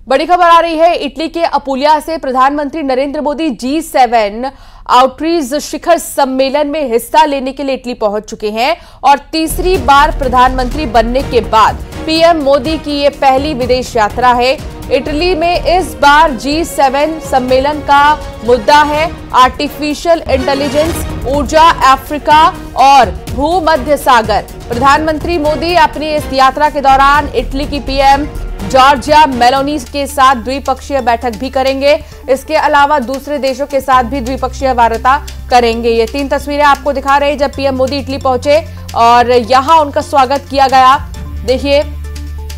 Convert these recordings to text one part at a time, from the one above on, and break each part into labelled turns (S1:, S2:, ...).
S1: बड़ी खबर आ रही है इटली के अपुलिया से। प्रधानमंत्री नरेंद्र मोदी G7 आउटरीच शिखर सम्मेलन में हिस्सा लेने के लिए इटली पहुंच चुके हैं और तीसरी बार प्रधानमंत्री बनने के बाद पीएम मोदी की ये पहली विदेश यात्रा है। इटली में इस बार G7 सम्मेलन का मुद्दा है आर्टिफिशियल इंटेलिजेंस, ऊर्जा, अफ्रीका और भूमध्य सागर। प्रधानमंत्री मोदी अपनी इस यात्रा के दौरान इटली की पीएम जॉर्जिया मेलोनी के साथ द्विपक्षीय बैठक भी करेंगे। इसके अलावा दूसरे देशों के साथ भी द्विपक्षीय वार्ता करेंगे। ये 3 तस्वीरें आपको दिखा रहे हैं जब पीएम मोदी इटली पहुंचे और यहां उनका स्वागत किया गया। देखिए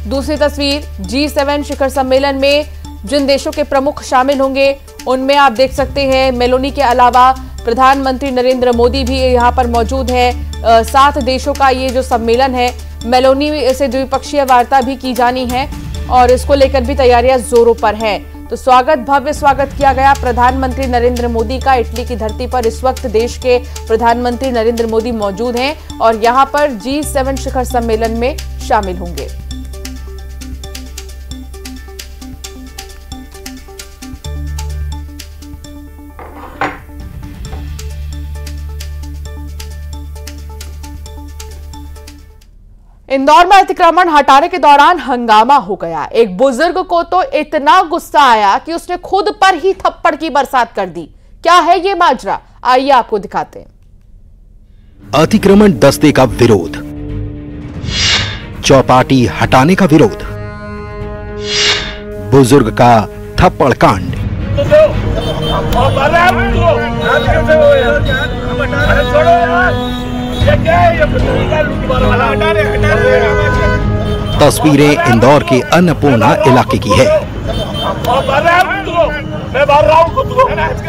S1: दूसरी तस्वीर, G7 शिखर सम्मेलन में जिन देशों के प्रमुख शामिल होंगे उनमें आप देख सकते हैं मेलोनी के अलावा प्रधानमंत्री नरेंद्र मोदी भी यहां पर मौजूद है। 7 देशों का ये जो सम्मेलन है, मेलोनी से द्विपक्षीय वार्ता भी की जानी है और इसको लेकर भी तैयारियां जोरों पर हैं। तो भव्य स्वागत किया गया प्रधानमंत्री नरेंद्र मोदी का। इटली की धरती पर इस वक्त देश के प्रधानमंत्री नरेंद्र मोदी मौजूद हैं और यहां पर G7 शिखर सम्मेलन में शामिल होंगे। इंदौर में अतिक्रमण हटाने के दौरान हंगामा हो गया। एक बुजुर्ग को तो इतना गुस्सा आया कि उसने खुद पर ही थप्पड़ की बरसात कर दी। क्या है ये माजरा, आइए आपको दिखाते हैं।
S2: अतिक्रमण दस्ते का विरोध, चौपाटी हटाने का विरोध, बुजुर्ग का थप्पड़ कांड। तस्वीरें इंदौर के अन्नपूर्णा इलाके की है।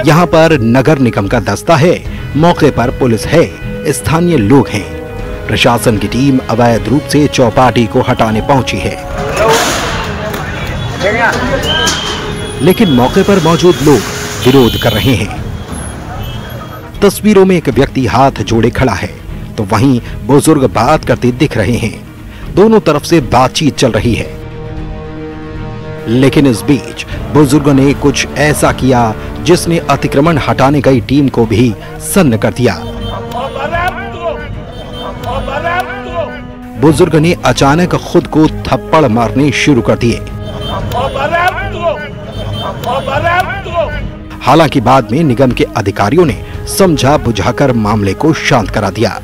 S2: यहाँ पर नगर निगम का दस्ता है, मौके पर पुलिस है, स्थानीय लोग हैं। प्रशासन की टीम अवैध रूप से चौपाटी को हटाने पहुंची है, लेकिन मौके पर मौजूद लोग विरोध कर रहे हैं। तस्वीरों में एक व्यक्ति हाथ जोड़े खड़ा है तो वहीं बुजुर्ग बात करते दिख रहे हैं। दोनों तरफ से बातचीत चल रही है, लेकिन इस बीच बुजुर्ग ने कुछ ऐसा किया जिसने अतिक्रमण हटाने गई टीम को भी सन्न कर दिया। बुजुर्ग ने अचानक खुद को थप्पड़ मारने शुरू कर दिए। हालांकि बाद में निगम के अधिकारियों ने समझा बुझाकर मामले को शांत करा दिया।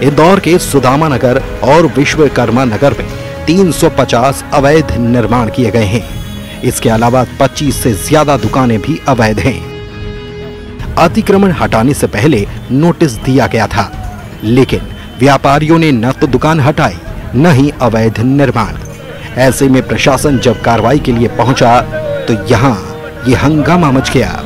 S2: इंदौर के सुदामा नगर और विश्वकर्मा नगर में 350 अवैध निर्माण किए गए हैं। इसके अलावा 25 से ज्यादा दुकानें भी अवैध हैं। अतिक्रमण हटाने से पहले नोटिस दिया गया था, लेकिन व्यापारियों ने न तो दुकान हटाई न ही अवैध निर्माण। ऐसे में प्रशासन जब कार्रवाई के लिए पहुंचा तो यहाँ ये हंगामा मच गया।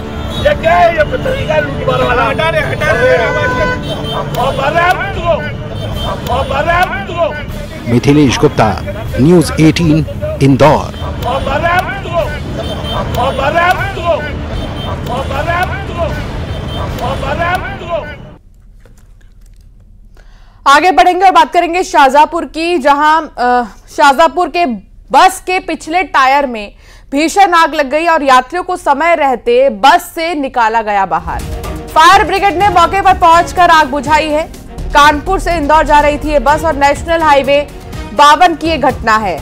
S2: मिथिलेश गुप्ता, न्यूज़ 18, इंदौर।
S1: आगे बढ़ेंगे और बात करेंगे शाहजहांपुर की, जहां शाहजहांपुर के बस के पिछले टायर में भीषण आग लग गई और यात्रियों को समय रहते बस से निकाला गया बाहर। फायर ब्रिगेड ने मौके पर पहुंचकर आग बुझाई है। कानपुर से इंदौर जा रही थी ये बस और नेशनल हाईवे 52 की ये घटना है।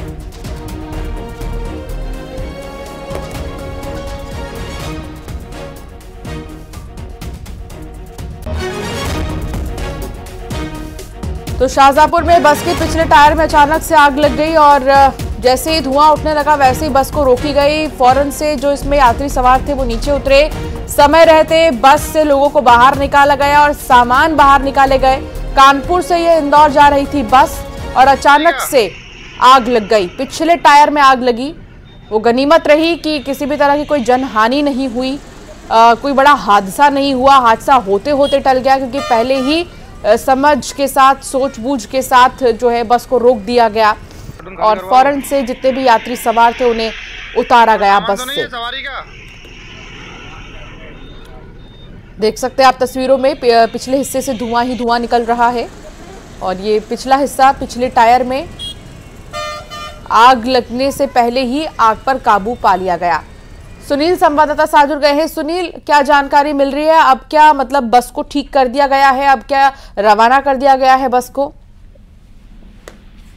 S1: तो शाहजहांपुर में बस के पिछले टायर में अचानक से आग लग गई और जैसे ही धुआं उठने लगा वैसे ही बस को रोकी गई। फौरन से जो इसमें यात्री सवार थे वो नीचे उतरे। समय रहते बस से लोगों को बाहर निकाला गया और सामान बाहर निकाले गए। कानपुर से ये इंदौर जा रही थी बस और अचानक से आग लग गई। पिछले टायर में आग लगी। वो गनीमत रही कि किसी भी तरह की कोई जनहानि नहीं हुई, कोई बड़ा हादसा नहीं हुआ। हादसा होते होते टल गया क्योंकि पहले ही समझ के साथ, सूझबूझ के साथ जो है बस को रोक दिया गया और फौरन से जितने भी यात्री सवार थे उन्हें उतारा गया बस से। देख सकते हैं आप तस्वीरों में पिछले हिस्से से धुआं ही धुआं निकल रहा है और ये पिछला हिस्सा पिछले टायर में आग लगने से पहले ही आग पर काबू पा लिया गया। सुनील संवाददाता साथ जुड़ गए हैं। सुनील, क्या जानकारी मिल रही है? अब क्या मतलब बस को ठीक कर दिया गया है? अब क्या रवाना कर दिया गया है बस को?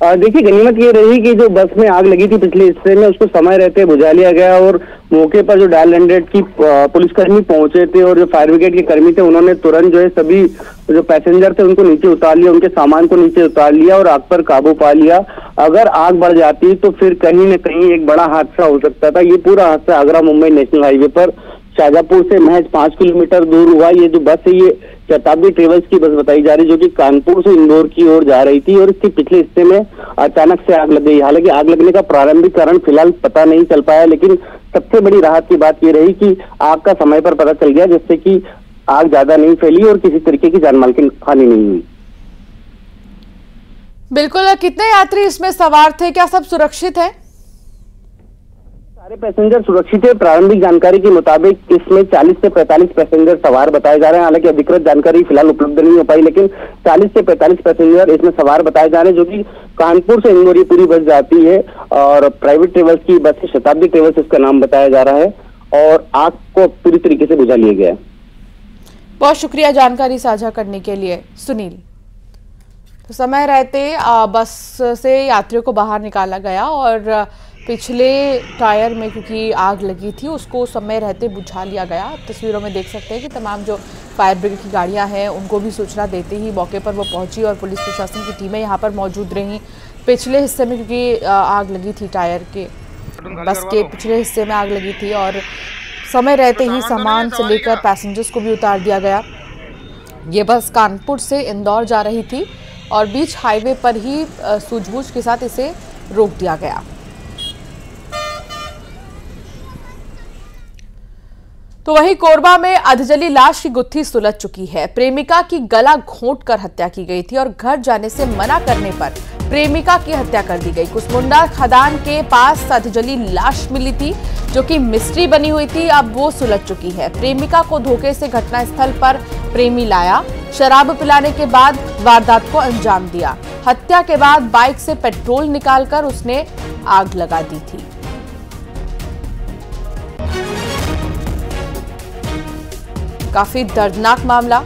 S3: देखिए, गनीमत ये रही कि जो बस में आग लगी थी पिछले हिस्से में, उसको समय रहते बुझा लिया गया और मौके पर जो डायल 100 की पुलिसकर्मी पहुंचे थे और जो फायर ब्रिगेड के कर्मी थे, उन्होंने तुरंत जो है सभी जो पैसेंजर थे उनको नीचे उतार लिया, उनके सामान को नीचे उतार लिया और आग पर काबू पा लिया। अगर आग बढ़ जाती तो फिर कहीं न कहीं एक बड़ा हादसा हो सकता था। ये पूरा हादसा आगरा मुंबई नेशनल हाईवे पर शाहजहांपुर से महज 5 किलोमीटर दूर हुआ। ये जो बस है ये शताब्दी ट्रेवल्स की बस बताई जा रही है, जो कि कानपुर से इंदौर की ओर जा रही थी और इसके पिछले हिस्से में अचानक से आग लग गई। हालांकि आग लगने का प्रारंभिक कारण फिलहाल पता नहीं चल पाया, लेकिन सबसे बड़ी राहत की बात ये रही कि आग का समय पर पता चल गया, जिससे कि आग ज्यादा नहीं फैली और किसी तरीके की जानमाल की हानि नहीं हुई।
S1: बिल्कुल। कितने यात्री इसमें सवार थे? क्या सब सुरक्षित है?
S3: सारे पैसेंजर सुरक्षित है। प्रारंभिक जानकारी के मुताबिक इसमें 40 से 45 पैसेंजर सवार बताए जा रहे हैं। हालांकि अधिकृत जानकारी फिलहाल उपलब्ध नहीं हो पाई, लेकिन 40 से 45 पैसेंजर इसमें सवार बताए जा रहे हैं, जो कि कानपुर से इंदौर पूरी बस जाती है और प्राइवेट ट्रेवल्स की बस है, शताब्दी ट्रेवल्स इसका नाम बताया जा रहा है और आग को पूरी तरीके से बुझा लिया गया है।
S1: बहुत शुक्रिया जानकारी साझा करने के लिए सुनील। तो समय रहते बस से यात्रियों को बाहर निकाला गया और पिछले टायर में क्योंकि आग लगी थी उसको समय रहते बुझा लिया गया। तस्वीरों में देख सकते हैं कि तमाम जो फायर ब्रिगेड की गाड़ियां हैं उनको भी सूचना देते ही मौके पर वो पहुंची और पुलिस प्रशासन की टीमें यहां पर मौजूद रहीं। पिछले हिस्से में क्योंकि आग लगी थी, टायर के बस के पिछले हिस्से में आग लगी थी और समय रहते ही सामान से लेकर पैसेंजर्स को भी उतार दिया गया। ये बस कानपुर से इंदौर जा रही थी और बीच हाईवे पर ही सूझबूझ के साथ इसे रोक दिया गया। तो वहीं कोरबा में अधजली लाश की गुत्थी सुलझ चुकी है। प्रेमिका की गला घोंटकर हत्या की गई थी और घर जाने से मना करने पर प्रेमिका की हत्या कर दी गई। कुसमुंडा खदान के पास अधजली लाश मिली थी जो कि मिस्ट्री बनी हुई थी, अब वो सुलझ चुकी है। प्रेमिका को धोखे से घटनास्थल पर प्रेमी लाया, शराब पिलाने के बाद वारदात को अंजाम दिया। हत्या के बाद बाइक से पेट्रोल निकालकर उसने आग लगा दी थी। काफी दर्दनाक मामला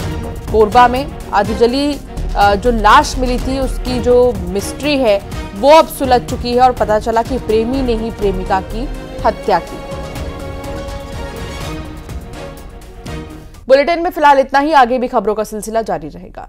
S1: कोरबा में। अधजली जो लाश मिली थी उसकी जो मिस्ट्री है वो अब सुलझ चुकी है और पता चला कि प्रेमी ने ही प्रेमिका की हत्या की। बुलेटिन में फिलहाल इतना ही, आगे भी खबरों का सिलसिला जारी रहेगा।